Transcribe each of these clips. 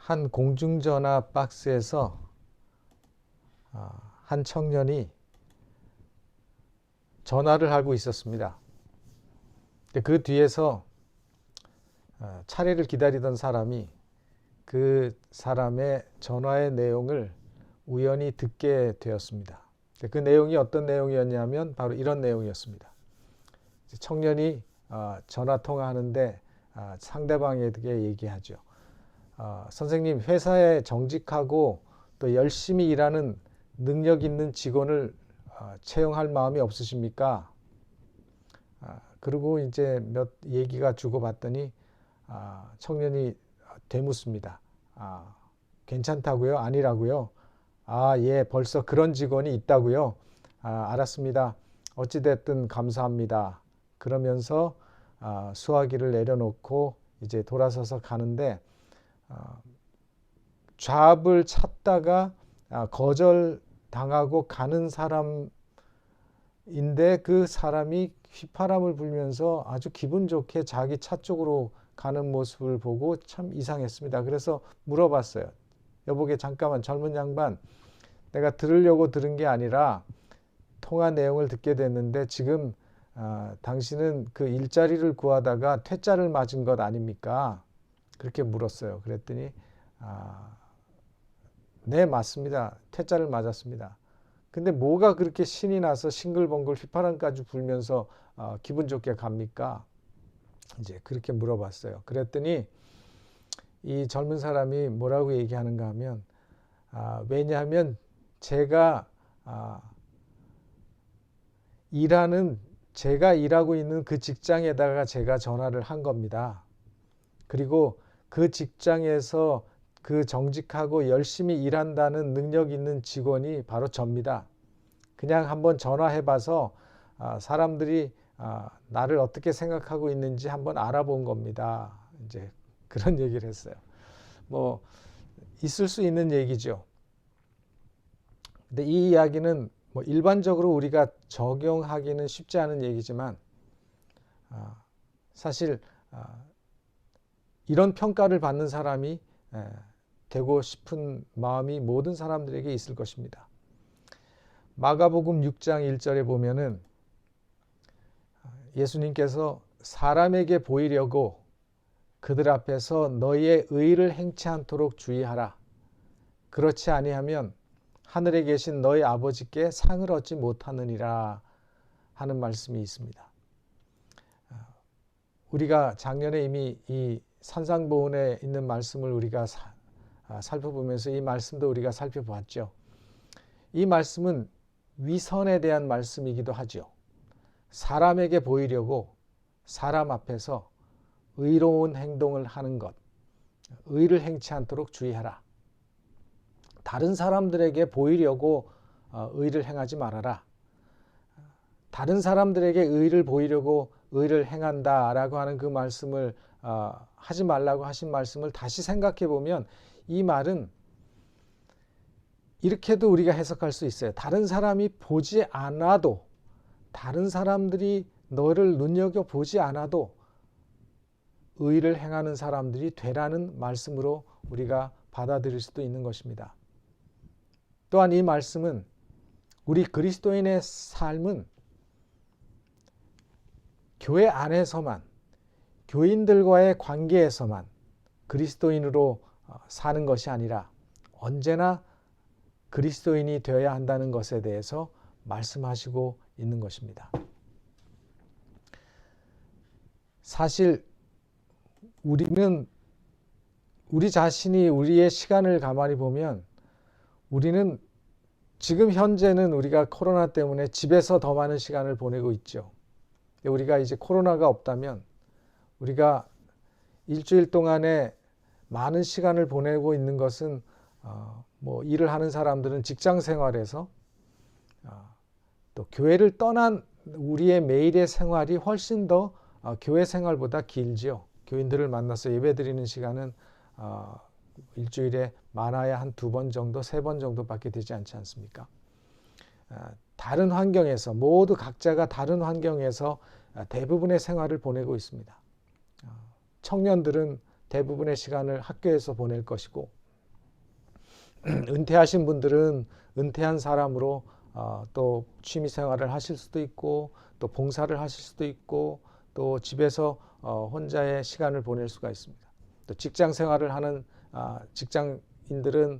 한 공중전화 박스에서 한 청년이 전화를 하고 있었습니다. 그 뒤에서 차례를 기다리던 사람이 그 사람의 전화의 내용을 우연히 듣게 되었습니다. 그 내용이 어떤 내용이었냐면 바로 이런 내용이었습니다. 청년이 전화 통화하는데 상대방에게 얘기하죠. 선생님, 회사에 정직하고 또 열심히 일하는 능력 있는 직원을 채용할 마음이 없으십니까? 그리고 이제 몇 얘기가 주고받더니 청년이 되묻습니다. 괜찮다고요? 아니라고요? 예, 벌써 그런 직원이 있다고요? 알았습니다. 어찌됐든 감사합니다. 그러면서 수화기를 내려놓고 이제 돌아서서 가는데 잡을 찾다가 거절당하고 가는 사람인데 그 사람이 휘파람을 불면서 아주 기분 좋게 자기 차 쪽으로 가는 모습을 보고 참 이상했습니다. 그래서 물어봤어요. 여보게, 잠깐만, 젊은 양반, 내가 들으려고 들은 게 아니라 통화 내용을 듣게 됐는데 지금 당신은 그 일자리를 구하다가 퇴짜를 맞은 것 아닙니까? 그렇게 물었어요. 그랬더니 네, 맞습니다. 퇴짜를 맞았습니다. 근데 뭐가 그렇게 신이 나서 싱글벙글 휘파람까지 불면서 기분 좋게 갑니까? 이제 그렇게 물어봤어요. 그랬더니 이 젊은 사람이 뭐라고 얘기하는가 하면 왜냐하면 제가 제가 일하고 있는 그 직장에다가 제가 전화를 한 겁니다. 그리고 그 직장에서 그 정직하고 열심히 일한다는 능력 있는 직원이 바로 접니다. 그냥 한번 전화해봐서 사람들이 나를 어떻게 생각하고 있는지 한번 알아본 겁니다. 이제 그런 얘기를 했어요. 뭐 있을 수 있는 얘기죠. 근데 이 이야기는 뭐 일반적으로 우리가 적용하기는 쉽지 않은 얘기지만 사실 이런 평가를 받는 사람이 되고 싶은 마음이 모든 사람들에게 있을 것입니다. 마가복음 6장 1절에 보면은 예수님께서 사람에게 보이려고 그들 앞에서 너희의 의를 행치 않도록 주의하라. 그렇지 아니하면 하늘에 계신 너희 아버지께 상을 얻지 못하느니라 하는 말씀이 있습니다. 우리가 작년에 이미 이 산상보훈에 있는 말씀을 우리가 살펴보면서 이 말씀도 우리가 살펴봤죠. 이 말씀은 위선에 대한 말씀이기도 하죠. 사람에게 보이려고 사람 앞에서 의로운 행동을 하는 것, 의를 행치 않도록 주의하라. 다른 사람들에게 보이려고 의를 행하지 말아라. 다른 사람들에게 의를 보이려고 의를 행한다라고 하는 그 말씀을 하지 말라고 하신 말씀을 다시 생각해 보면 이 말은 이렇게도 우리가 해석할 수 있어요. 다른 사람이 보지 않아도, 다른 사람들이 너를 눈여겨보지 않아도 의를 행하는 사람들이 되라는 말씀으로 우리가 받아들일 수도 있는 것입니다. 또한 이 말씀은 우리 그리스도인의 삶은 교회 안에서만, 교인들과의 관계에서만 그리스도인으로 사는 것이 아니라 언제나 그리스도인이 되어야 한다는 것에 대해서 말씀하시고 있는 것입니다. 사실 우리는 우리 자신이 우리의 시간을 가만히 보면 우리는 지금 현재는 우리가 코로나 때문에 집에서 더 많은 시간을 보내고 있죠. 우리가 이제 코로나가 없다면 우리가 일주일 동안에 많은 시간을 보내고 있는 것은 뭐 일을 하는 사람들은 직장 생활에서 또 교회를 떠난 우리의 매일의 생활이 훨씬 더 교회 생활보다 길지요. 교인들을 만나서 예배드리는 시간은 일주일에 많아야 한 2번 정도, 3번 정도밖에 되지 않지 않습니까? 다른 환경에서 모두 각자가 다른 환경에서 대부분의 생활을 보내고 있습니다. 청년들은 대부분의 시간을 학교에서 보낼 것이고 은퇴하신 분들은 은퇴한 사람으로 또 취미 생활을 하실 수도 있고 또 봉사를 하실 수도 있고 또 집에서 혼자의 시간을 보낼 수가 있습니다. 또 직장 생활을 하는 직장인들은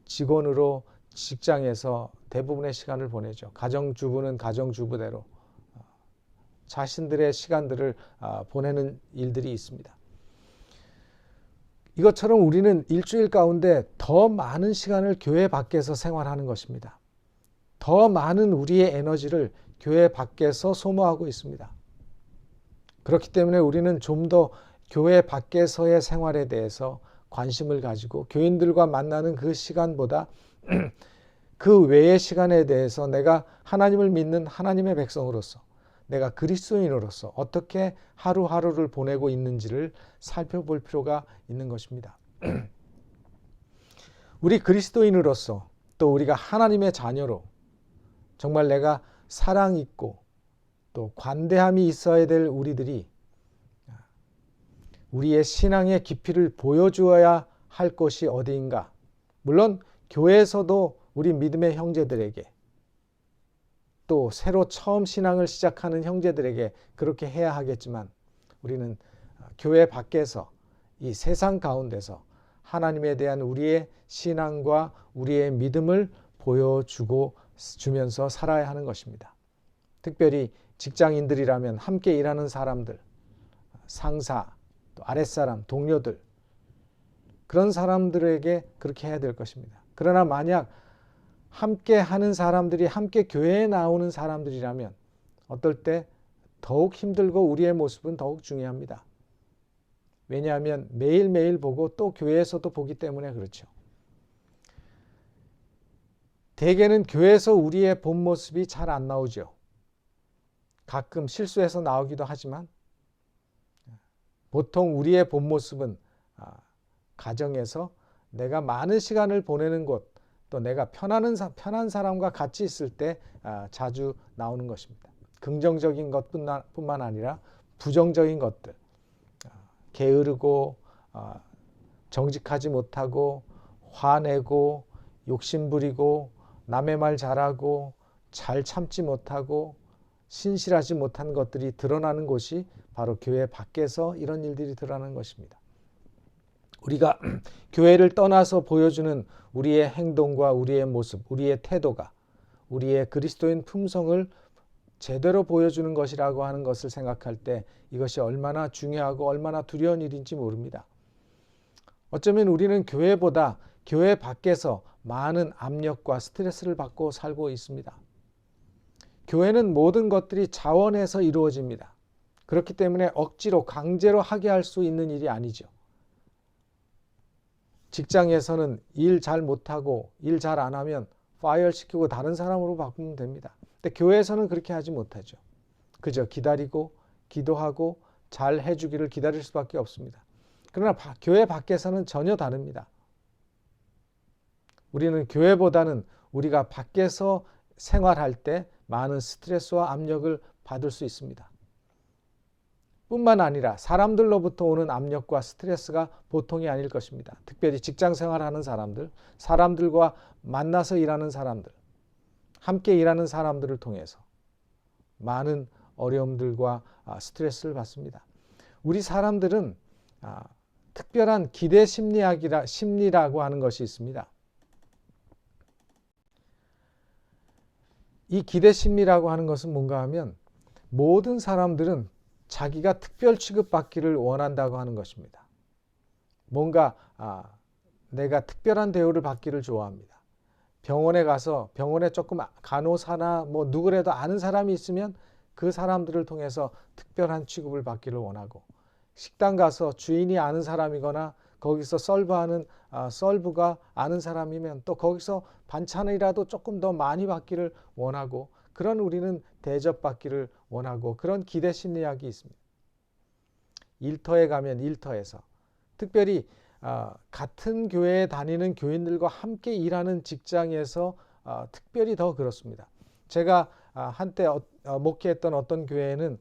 직원으로 직장에서 대부분의 시간을 보내죠. 가정주부는 가정주부대로 자신들의 시간들을 보내는 일들이 있습니다. 이것처럼 우리는 일주일 가운데 더 많은 시간을 교회 밖에서 생활하는 것입니다. 더 많은 우리의 에너지를 교회 밖에서 소모하고 있습니다. 그렇기 때문에 우리는 좀 더 교회 밖에서의 생활에 대해서 관심을 가지고 교인들과 만나는 그 시간보다 그 외의 시간에 대해서 내가 하나님을 믿는 하나님의 백성으로서 내가 그리스도인으로서 어떻게 하루하루를 보내고 있는지를 살펴볼 필요가 있는 것입니다. 우리 그리스도인으로서 또 우리가 하나님의 자녀로 정말 내가 사랑 있고 또 관대함이 있어야 될 우리들이 우리의 신앙의 깊이를 보여주어야 할 곳이 어디인가. 물론 교회에서도 우리 믿음의 형제들에게 또 새로 처음 신앙을 시작하는 형제들에게 그렇게 해야 하겠지만 우리는 교회 밖에서 이 세상 가운데서 하나님에 대한 우리의 신앙과 우리의 믿음을 보여주고 주면서 살아야 하는 것입니다. 특별히 직장인들이라면 함께 일하는 사람들, 상사, 또 아랫사람, 동료들 그런 사람들에게 그렇게 해야 될 것입니다. 그러나 만약 함께 하는 사람들이 함께 교회에 나오는 사람들이라면 어떨 때 더욱 힘들고 우리의 모습은 더욱 중요합니다. 왜냐하면 매일매일 보고 또 교회에서도 보기 때문에 그렇죠. 대개는 교회에서 우리의 본 모습이 잘 안 나오죠. 가끔 실수해서 나오기도 하지만 보통 우리의 본 모습은 가정에서 내가 많은 시간을 보내는 곳, 또 내가 편한 사람과 같이 있을 때 자주 나오는 것입니다. 긍정적인 것뿐만 아니라 부정적인 것들, 게으르고 정직하지 못하고 화내고 욕심부리고 남의 말 잘하고 잘 참지 못하고 신실하지 못한 것들이 드러나는 곳이 바로 교회 밖에서 이런 일들이 드러나는 것입니다. 우리가 교회를 떠나서 보여주는 우리의 행동과 우리의 모습, 우리의 태도가 우리의 그리스도인 품성을 제대로 보여주는 것이라고 하는 것을 생각할 때 이것이 얼마나 중요하고 얼마나 두려운 일인지 모릅니다. 어쩌면 우리는 교회보다 교회 밖에서 많은 압력과 스트레스를 받고 살고 있습니다. 교회는 모든 것들이 자원해서 이루어집니다. 그렇기 때문에 억지로 강제로 하게 할 수 있는 일이 아니죠. 직장에서는 일 잘 못하고 일 잘 안 하면 파이어 시키고 다른 사람으로 바꾸면 됩니다. 근데 교회에서는 그렇게 하지 못하죠. 그저 기다리고 기도하고 잘 해주기를 기다릴 수밖에 없습니다. 그러나 교회 밖에서는 전혀 다릅니다. 우리는 교회보다는 우리가 밖에서 생활할 때 많은 스트레스와 압력을 받을 수 있습니다. 뿐만 아니라 사람들로부터 오는 압력과 스트레스가 보통이 아닐 것입니다. 특별히 직장 생활하는 사람들, 사람들과 만나서 일하는 사람들, 함께 일하는 사람들을 통해서 많은 어려움들과 스트레스를 받습니다. 우리 사람들은 특별한 기대 심리라고 하는 것이 있습니다. 이 기대 심리라고 하는 것은 뭔가 하면 모든 사람들은 자기가 특별 취급받기를 원한다고 하는 것입니다. 뭔가 내가 특별한 대우를 받기를 좋아합니다. 병원에 가서 병원에 조금 간호사나 누구라도 아는 사람이 있으면 그 사람들을 통해서 특별한 취급을 받기를 원하고 식당 가서 주인이 아는 사람이거나 거기서 서브하는 서브가 아는 사람이면 또 거기서 반찬이라도 조금 더 많이 받기를 원하고 그런 우리는 대접받기를 원하고 그런 기대 심리학이 있습니다. 일터에 가면 일터에서 특별히 같은 교회에 다니는 교인들과 함께 일하는 직장에서 특별히 더 그렇습니다. 제가 한때 목회했던 어떤 교회는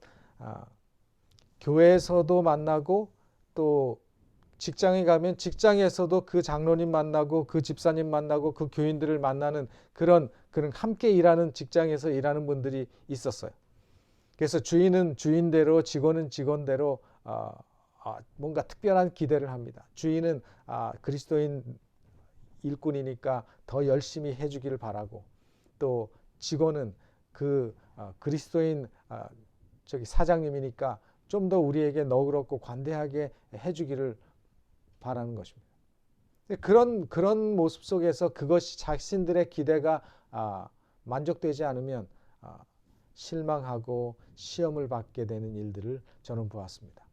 교회에서도 만나고 또 직장에 가면 직장에서도 그 장로님 만나고 그 집사님 만나고 그 교인들을 만나는 그런 함께 일하는 직장에서 일하는 분들이 있었어요. 그래서 주인은 주인대로 직원은 직원대로 뭔가 특별한 기대를 합니다. 주인은 그리스도인 일꾼이니까 더 열심히 해주기를 바라고, 또 직원은 그리스도인 사장님이니까 좀 더 우리에게 너그럽고 관대하게 해주기를 바라는 것입니다. 그런 모습 속에서 그것이 자신들의 기대가 만족되지 않으면 실망하고 시험을 받게 되는 일들을 저는 보았습니다.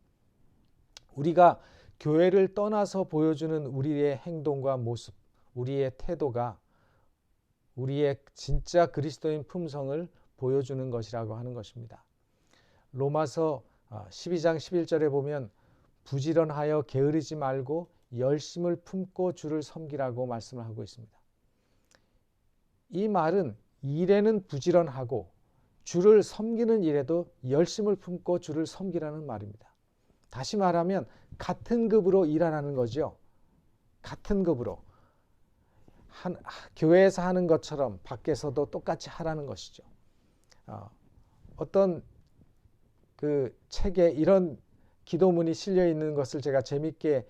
우리가 교회를 떠나서 보여주는 우리의 행동과 모습, 우리의 태도가 우리의 진짜 그리스도인 품성을 보여주는 것이라고 하는 것입니다. 로마서 12장 11절에 보면 부지런하여 게으르지 말고 열심을 품고 주를 섬기라고 말씀을 하고 있습니다. 이 말은 일에는 부지런하고 주를 섬기는 일에도 열심을 품고 주를 섬기라는 말입니다. 다시 말하면 같은 급으로 일하라는 거죠. 같은 급으로. 교회에서 하는 것처럼 밖에서도 똑같이 하라는 것이죠. 어떤 그 책에 이런 기도문이 실려 있는 것을 제가 재밌게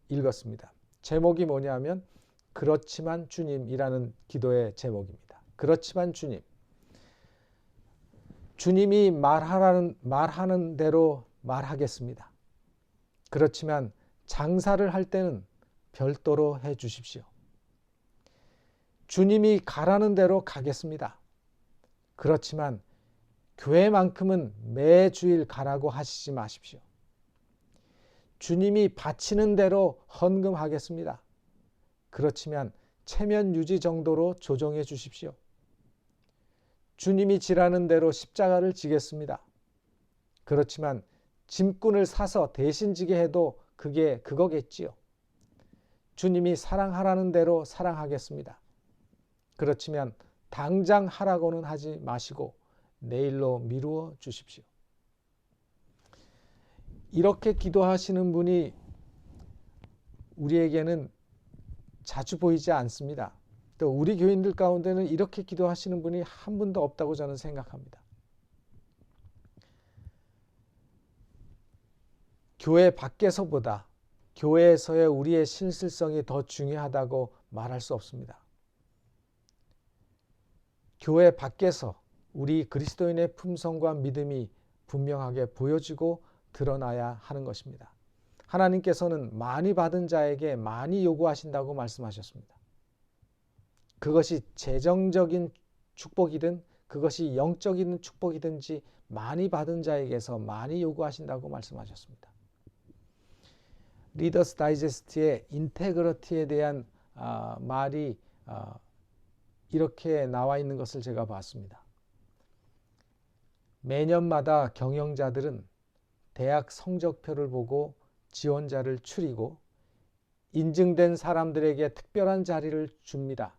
읽었습니다. 제목이 뭐냐면 그렇지만 주님이라는 기도의 제목입니다. 그렇지만 주님. 주님이 말하는 대로 말하겠습니다. 그렇지만 장사를 할 때는 별도로 해 주십시오. 주님이 가라는 대로 가겠습니다. 그렇지만 교회만큼은 매주일 가라고 하시지 마십시오. 주님이 바치는 대로 헌금하겠습니다. 그렇지만 체면 유지 정도로 조정해 주십시오. 주님이 지라는 대로 십자가를 지겠습니다. 그렇지만 짐꾼을 사서 대신 지게 해도 그게 그거겠지요. 주님이 사랑하라는 대로 사랑하겠습니다. 그렇지만 당장 하라고는 하지 마시고 내일로 미루어 주십시오. 이렇게 기도하시는 분이 우리에게는 자주 보이지 않습니다. 또 우리 교인들 가운데는 이렇게 기도하시는 분이 한 분도 없다고 저는 생각합니다. 교회 밖에서보다 교회에서의 우리의 신실성이 더 중요하다고 말할 수 없습니다. 교회 밖에서 우리 그리스도인의 품성과 믿음이 분명하게 보여지고 드러나야 하는 것입니다. 하나님께서는 많이 받은 자에게 많이 요구하신다고 말씀하셨습니다. 그것이 재정적인 축복이든 그것이 영적인 축복이든지 많이 받은 자에게서 많이 요구하신다고 말씀하셨습니다. 리더스 다이제스트의 인테그리티에 대한 말이 이렇게 나와 있는 것을 제가 봤습니다. 매년마다 경영자들은 대학 성적표를 보고 지원자를 추리고 인증된 사람들에게 특별한 자리를 줍니다.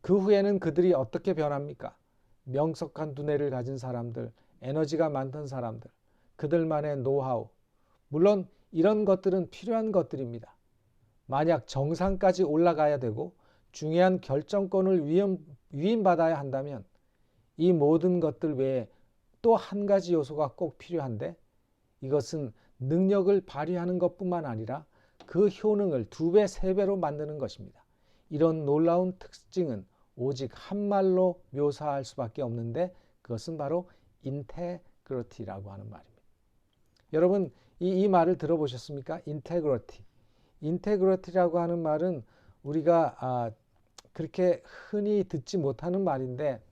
그 후에는 그들이 어떻게 변합니까? 명석한 두뇌를 가진 사람들, 에너지가 많던 사람들, 그들만의 노하우. 물론 이런 것들은 필요한 것들입니다. 만약 정상까지 올라가야 되고 중요한 결정권을 위임받아야 한다면 이 모든 것들 외에 또 한 가지 요소가 꼭 필요한데 이것은 능력을 발휘하는 것뿐만 아니라 그 효능을 2배, 3배로 만드는 것입니다. 이런 놀라운 특징은 오직 한 말로 묘사할 수밖에 없는데 그것은 바로 인테그리티라고 하는 말입니다. 여러분 이 말을 들어보셨습니까? 인테그리티라고 하는 말은 우리가 그렇게 흔히 듣지 못하는 말인데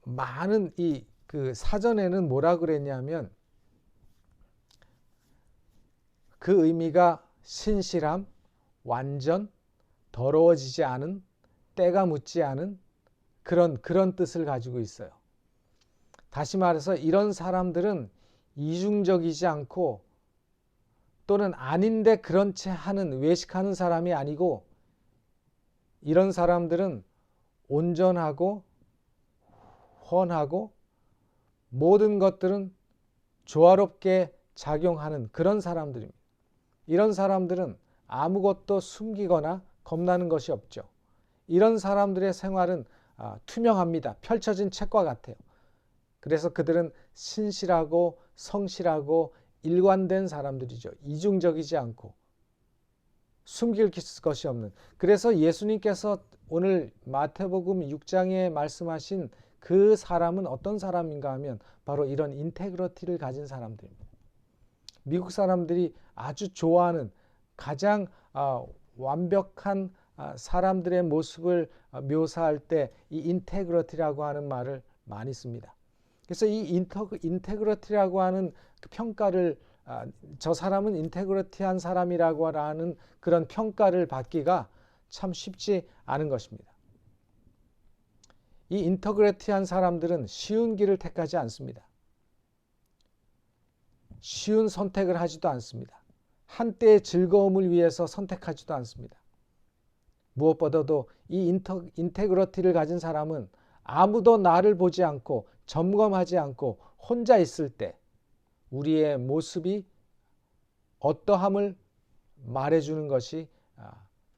많은 그 사전에는 뭐라 그랬냐면 그 의미가 신실함, 완전, 더러워지지 않은, 때가 묻지 않은 그런 뜻을 가지고 있어요. 다시 말해서 이런 사람들은 이중적이지 않고 또는 아닌데 그런 채 하는 외식하는 사람이 아니고 이런 사람들은 온전하고 헌하고 모든 것들은 조화롭게 작용하는 그런 사람들입니다. 이런 사람들은 아무것도 숨기거나 겁나는 것이 없죠. 이런 사람들의 생활은 투명합니다. 펼쳐진 책과 같아요. 그래서 그들은 신실하고 성실하고 일관된 사람들이죠. 이중적이지 않고 숨길 것이 없는. 그래서 예수님께서 오늘 마태복음 6장에 말씀하신 그 사람은 어떤 사람인가 하면 바로 이런 인테그리티를 가진 사람들입니다. 미국 사람들이 아주 좋아하는 가장 완벽한 사람들의 모습을 묘사할 때 이 인테그리티라고 하는 말을 많이 씁니다. 그래서 이 인테그리티라고 하는 그 평가를 저 사람은 인테그리티한 사람이라고 하는 그런 평가를 받기가 참 쉽지 않은 것입니다. 이 인테그리티한 사람들은 쉬운 길을 택하지 않습니다. 쉬운 선택을 하지도 않습니다. 한때의 즐거움을 위해서 선택하지도 않습니다. 무엇보다도 이 인테그리티를 가진 사람은 아무도 나를 보지 않고 점검하지 않고 혼자 있을 때 우리의 모습이 어떠함을 말해주는 것이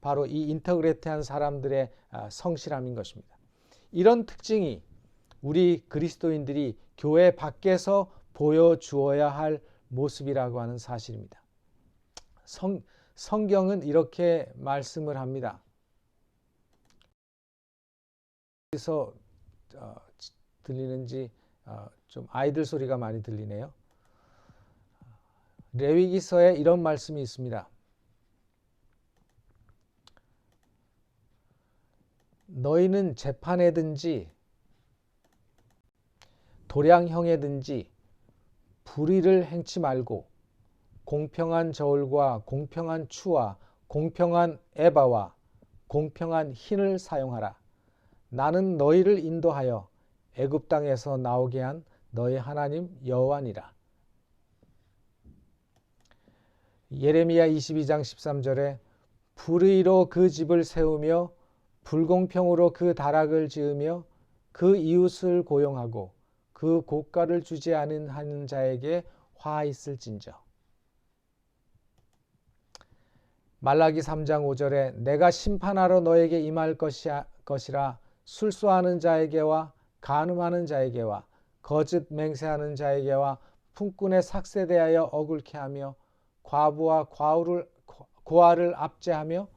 바로 이 인테그리티한 사람들의 성실함인 것입니다. 이런 특징이 우리 그리스도인들이 교회 밖에서 보여주어야 할 모습이라고 하는 사실입니다. 성경은 이렇게 말씀을 합니다. 어디서 들리는지 좀 아이들 소리가 많이 들리네요. 레위기서에 이런 말씀이 있습니다. 너희는 재판에든지 도량형에든지 불의를 행치 말고 공평한 저울과 공평한 추와 공평한 에바와 공평한 흰을 사용하라. 나는 너희를 인도하여 애굽 땅에서 나오게 한 너희 하나님 여호와니라. 예레미야 22장 13절에 불의로 그 집을 세우며 불공평으로 그 다락을 지으며 그 이웃을 고용하고 그 고가를 주지 않은 자에게 화 있을진저. 말라기 3장 5절에 내가 심판하러 너에게 임할 것이라. 술수하는 자에게와 간음하는 자에게와 거짓 맹세하는 자에게와 품꾼에 삭세대하여 억울케 하며 과부와 고아를 압제하며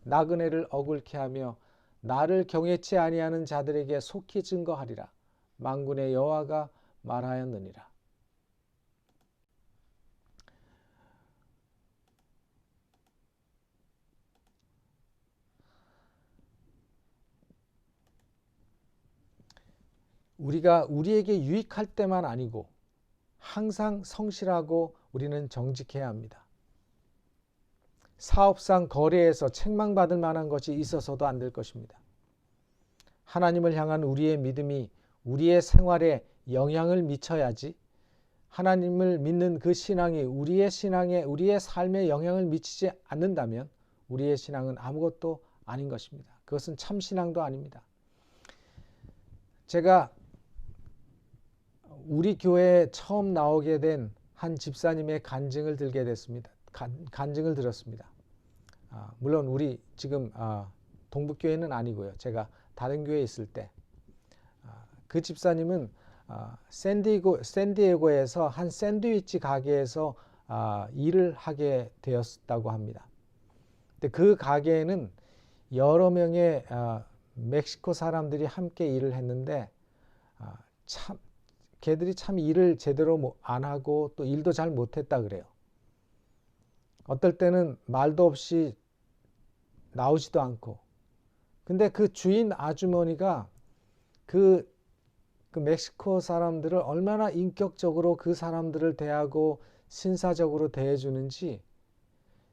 나그네를 억울케 하며 나를 경외치 아니하는 자들에게 속히 증거하리라. 만군의 여호와가 말하였느니라. 우리가 우리에게 유익할 때만 아니고 항상 성실하고 우리는 정직해야 합니다. 사업상 거래에서 책망받을 만한 것이 있어서도 안 될 것입니다. 하나님을 향한 우리의 믿음이 우리의 생활에 영향을 미쳐야지, 하나님을 믿는 그 신앙이 우리의 신앙에, 우리의 삶에 영향을 미치지 않는다면 우리의 신앙은 아무것도 아닌 것입니다. 그것은 참 신앙도 아닙니다. 제가 우리 교회에 처음 나오게 된 한 집사님의 간증을 들게 됐습니다. 간증을 들었습니다. 물론 우리 지금 동북교회는 아니고요. 제가 다른 교회에 있을 때 그 집사님은 샌디에고에서 한 샌드위치 가게에서 일을 하게 되었다고 합니다. 근데 그 가게에는 여러 명의 멕시코 사람들이 함께 일을 했는데 걔들이 참 일을 제대로 안 하고 또 일도 잘 못했다 그래요. 어떨 때는 말도 없이 나오지도 않고. 근데 그 주인 아주머니가 그 멕시코 사람들을 얼마나 인격적으로 그 사람들을 대하고 신사적으로 대해주는지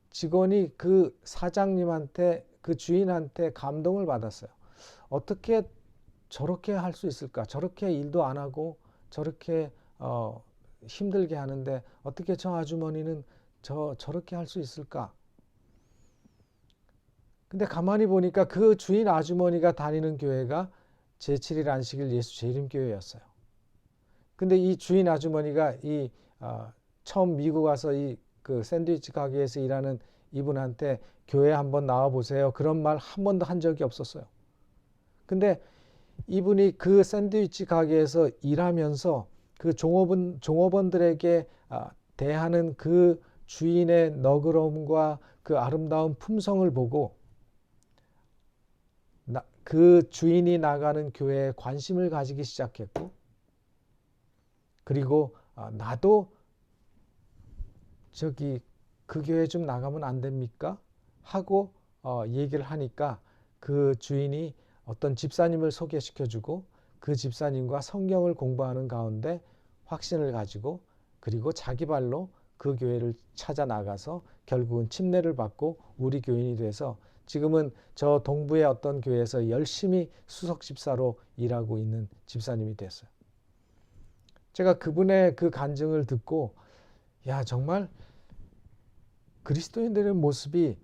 직원이 그 사장님한테, 그 주인한테 감동을 받았어요. 어떻게 저렇게 할 수 있을까? 저렇게 일도 안 하고 저렇게 힘들게 하는데 어떻게 저 아주머니는 저렇게 할 수 있을까? 근데 가만히 보니까 그 주인 아주머니가 다니는 교회가 제7일 안식일 예수 재림교회였어요. 근데 이 주인 아주머니가 이 처음 미국 와서 그 샌드위치 가게에서 일하는 이분한테 교회 한번 나와 보세요. 그런 말 한 번도 한 적이 없었어요. 근데 이분이 그 샌드위치 가게에서 일하면서 그 종업원들에게 대하는 그 주인의 너그러움과 그 아름다운 품성을 보고 그 주인이 나가는 교회에 관심을 가지기 시작했고, 그리고 나도 저기 그 교회 좀 나가면 안 됩니까? 하고 얘기를 하니까 그 주인이 어떤 집사님을 소개시켜주고 그 집사님과 성경을 공부하는 가운데 확신을 가지고, 그리고 자기 발로 그 교회를 찾아 나가서 결국은 침례를 받고 우리 교인이 돼서 지금은 저 동부의 어떤 교회에서 열심히 수석 집사로 일하고 있는 집사님이 됐어요. 제가 그분의 그 간증을 듣고, 야, 정말 그리스도인들의 모습이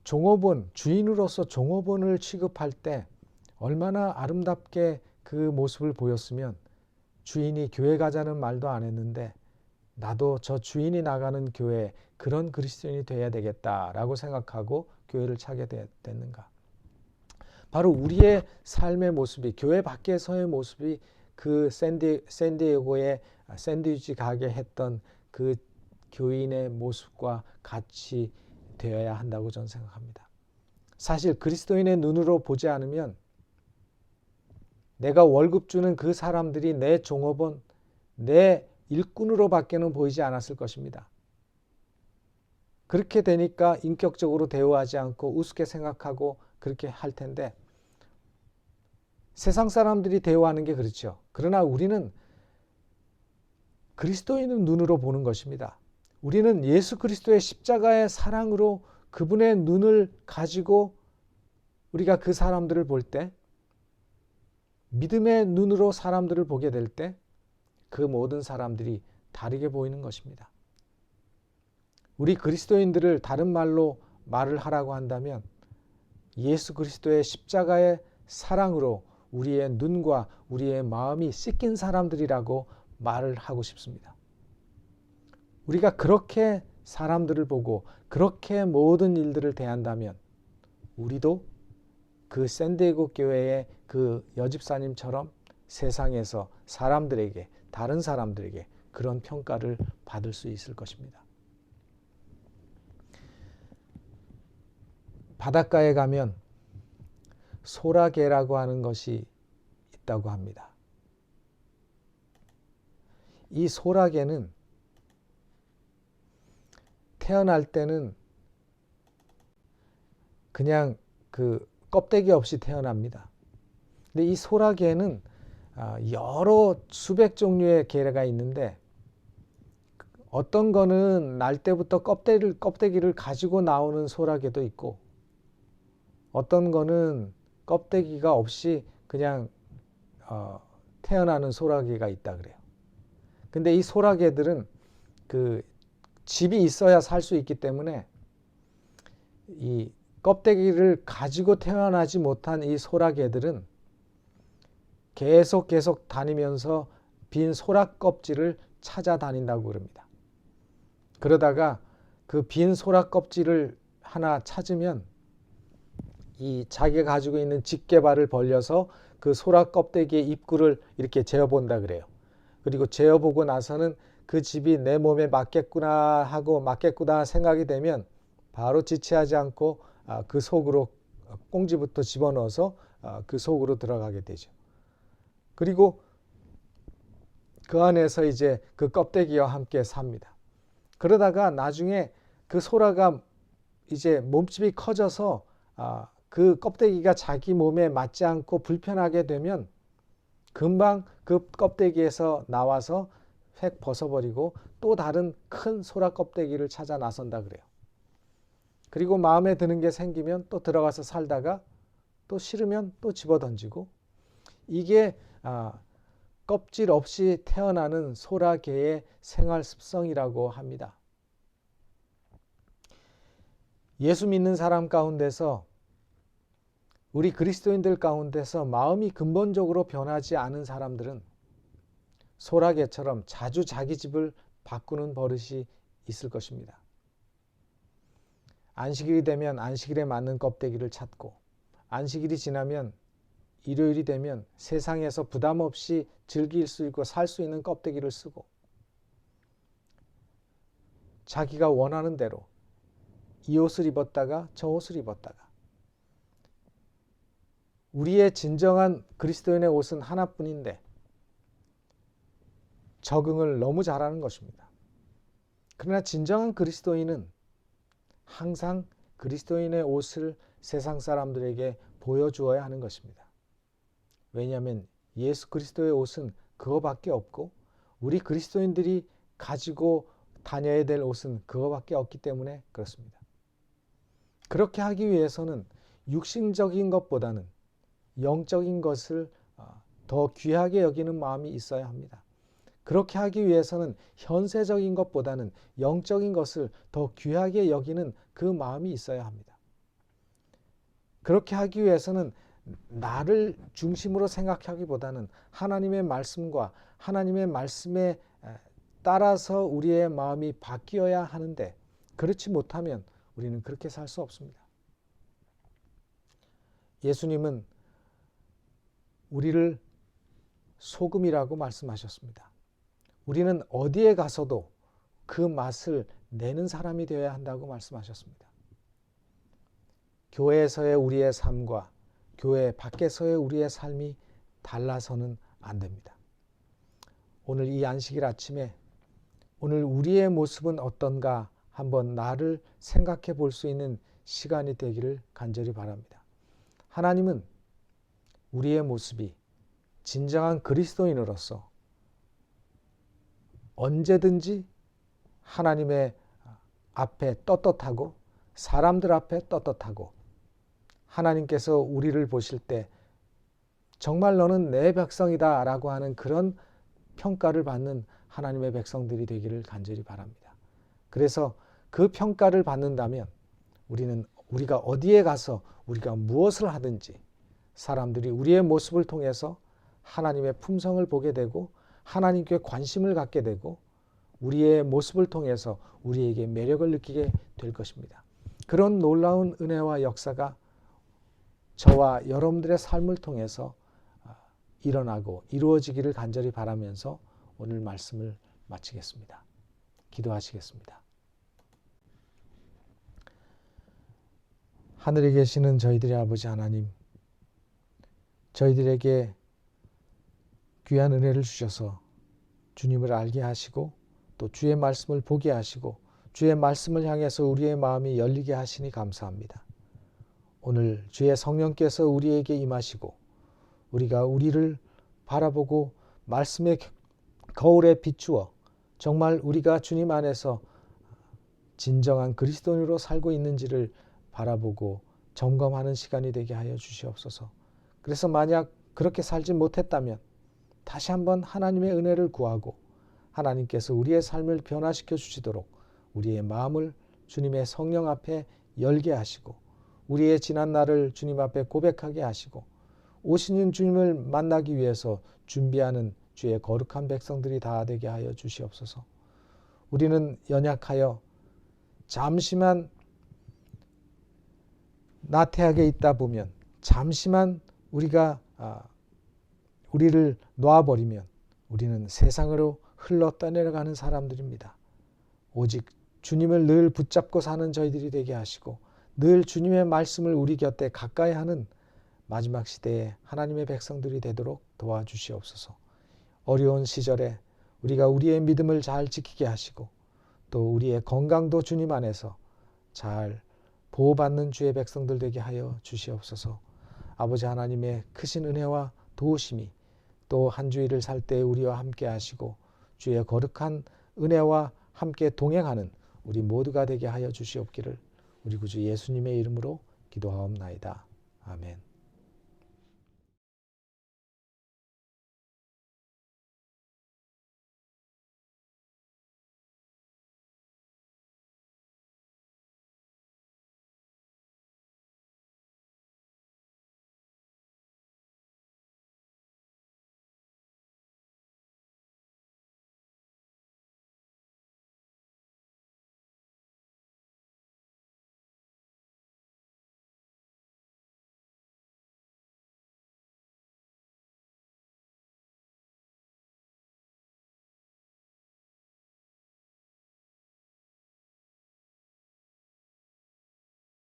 종업원, 주인으로서 종업원을 취급할 때 얼마나 아름답게 그 모습을 보였으면, 주인이 교회 가자는 말도 안 했는데 나도 저 주인이 나가는 교회 그런 그리스도인이 돼야 되겠다라고 생각하고 교회를 찾게 됐는가. 바로 우리의 삶의 모습이, 교회 밖에서의 모습이 그 샌디에고의 샌드위치 가게 했던 그 교인의 모습과 같이 되어야 한다고 저는 생각합니다. 사실 그리스도인의 눈으로 보지 않으면 내가 월급 주는 그 사람들이 내 종업원, 내 일꾼으로 밖에는 보이지 않았을 것입니다. 그렇게 되니까 인격적으로 대우하지 않고 우습게 생각하고 그렇게 할 텐데, 세상 사람들이 대우하는 게 그렇죠. 그러나 우리는 그리스도인의 눈으로 보는 것입니다. 우리는 예수 그리스도의 십자가의 사랑으로 그분의 눈을 가지고 우리가 그 사람들을 볼 때, 믿음의 눈으로 사람들을 보게 될 때 그 모든 사람들이 다르게 보이는 것입니다. 우리 그리스도인들을 다른 말로 말을 하라고 한다면 예수 그리스도의 십자가의 사랑으로 우리의 눈과 우리의 마음이 씻긴 사람들이라고 말을 하고 싶습니다. 우리가 그렇게 사람들을 보고 그렇게 모든 일들을 대한다면 우리도 그 샌디에고 교회의 그 여집사님처럼 세상에서 사람들에게, 다른 사람들에게 그런 평가를 받을 수 있을 것입니다. 바닷가에 가면 소라게라고 하는 것이 있다고 합니다. 이 소라게는 태어날 때는 그냥 그 껍데기 없이 태어납니다. 근데 이 소라게는 여러 수백 종류의 게가 있는데, 어떤 거는 날 때부터 껍데기를 가지고 나오는 소라게도 있고, 어떤 거는 껍데기가 없이 그냥 태어나는 소라게가 있다 그래요. 근데 이 소라게들은 그 집이 있어야 살 수 있기 때문에 이 껍데기를 가지고 태어나지 못한 이 소라게들은 계속 다니면서 빈 소라 껍질을 찾아다닌다고 그럽니다. 그러다가 그 빈 소라 껍질을 하나 찾으면 이 자기가 가지고 있는 집게발을 벌려서 그 소라 껍데기의 입구를 이렇게 재어본다 그래요. 그리고 재어보고 나서는 그 집이 내 몸에 맞겠구나 하고 맞겠구나 생각이 되면 바로 지체하지 않고 그 속으로 꽁지부터 집어넣어서 그 속으로 들어가게 되죠. 그리고 그 안에서 이제 그 껍데기와 함께 삽니다. 그러다가 나중에 그 소라가 이제 몸집이 커져서 그 껍데기가 자기 몸에 맞지 않고 불편하게 되면 금방 그 껍데기에서 나와서 획 벗어버리고 또 다른 큰 소라 껍데기를 찾아 나선다 그래요. 그리고 마음에 드는 게 생기면 또 들어가서 살다가 또 싫으면 또 집어던지고, 이게 껍질 없이 태어나는 소라게의 생활 습성이라고 합니다. 예수 믿는 사람 가운데서, 우리 그리스도인들 가운데서 마음이 근본적으로 변하지 않은 사람들은 소라게처럼 자주 자기 집을 바꾸는 버릇이 있을 것입니다. 안식일이 되면 안식일에 맞는 껍데기를 찾고, 안식일이 지나면 일요일이 되면 세상에서 부담 없이 즐길 수 있고 살 수 있는 껍데기를 쓰고, 자기가 원하는 대로 이 옷을 입었다가 저 옷을 입었다가, 우리의 진정한 그리스도인의 옷은 하나뿐인데 적응을 너무 잘하는 것입니다. 그러나 진정한 그리스도인은 항상 그리스도인의 옷을 세상 사람들에게 보여주어야 하는 것입니다. 왜냐하면 예수 그리스도의 옷은 그거밖에 없고, 우리 그리스도인들이 가지고 다녀야 될 옷은 그거밖에 없기 때문에 그렇습니다. 그렇게 하기 위해서는 육신적인 것보다는 영적인 것을 더 귀하게 여기는 마음이 있어야 합니다. 그렇게 하기 위해서는 현세적인 것보다는 영적인 것을 더 귀하게 여기는 그 마음이 있어야 합니다. 그렇게 하기 위해서는 나를 중심으로 생각하기보다는 하나님의 말씀과 하나님의 말씀에 따라서 우리의 마음이 바뀌어야 하는데, 그렇지 못하면 우리는 그렇게 살 수 없습니다. 예수님은 우리를 소금이라고 말씀하셨습니다. 우리는 어디에 가서도 그 맛을 내는 사람이 되어야 한다고 말씀하셨습니다. 교회에서의 우리의 삶과 교회 밖에서의 우리의 삶이 달라서는 안 됩니다. 오늘 이 안식일 아침에 오늘 우리의 모습은 어떤가 한번 나를 생각해 볼 수 있는 시간이 되기를 간절히 바랍니다. 하나님은 우리의 모습이 진정한 그리스도인으로서 언제든지 하나님의 앞에 떳떳하고 사람들 앞에 떳떳하고, 하나님께서 우리를 보실 때 정말 너는 내 백성이다 라고 하는 그런 평가를 받는 하나님의 백성들이 되기를 간절히 바랍니다. 그래서 그 평가를 받는다면 우리가 어디에 가서 우리가 무엇을 하든지 사람들이 우리의 모습을 통해서 하나님의 품성을 보게 되고 하나님께 관심을 갖게 되고 우리의 모습을 통해서 우리에게 매력을 느끼게 될 것입니다. 그런 놀라운 은혜와 역사가 저와 여러분들의 삶을 통해서 일어나고 이루어지기를 간절히 바라면서 오늘 말씀을 마치겠습니다. 기도하시겠습니다. 하늘에 계시는 저희들의 아버지 하나님, 저희들에게 귀한 은혜를 주셔서 주님을 알게 하시고 또 주의 말씀을 보게 하시고 주의 말씀을 향해서 우리의 마음이 열리게 하시니 감사합니다. 오늘 주의 성령께서 우리에게 임하시고 우리가 우리를 바라보고 말씀의 거울에 비추어 정말 우리가 주님 안에서 진정한 그리스도인으로 살고 있는지를 바라보고 점검하는 시간이 되게 하여 주시옵소서. 그래서 만약 그렇게 살지 못했다면 다시 한번 하나님의 은혜를 구하고 하나님께서 우리의 삶을 변화시켜 주시도록 우리의 마음을 주님의 성령 앞에 열게 하시고 우리의 지난 날을 주님 앞에 고백하게 하시고 오시는 주님을 만나기 위해서 준비하는 주의 거룩한 백성들이 다 되게 하여 주시옵소서. 우리는 연약하여 잠시만 나태하게 있다 보면 잠시만 우리가 우리를 놓아버리면 우리는 세상으로 흘러 떠내려가는 사람들입니다. 오직 주님을 늘 붙잡고 사는 저희들이 되게 하시고 늘 주님의 말씀을 우리 곁에 가까이 하는 마지막 시대에 하나님의 백성들이 되도록 도와주시옵소서. 어려운 시절에 우리가 우리의 믿음을 잘 지키게 하시고 또 우리의 건강도 주님 안에서 잘 보호받는 주의 백성들 되게 하여 주시옵소서. 아버지 하나님의 크신 은혜와 도우심이 또 한 주일을 살 때 우리와 함께 하시고 주의 거룩한 은혜와 함께 동행하는 우리 모두가 되게 하여 주시옵기를 우리 구주 예수님의 이름으로 기도하옵나이다. 아멘.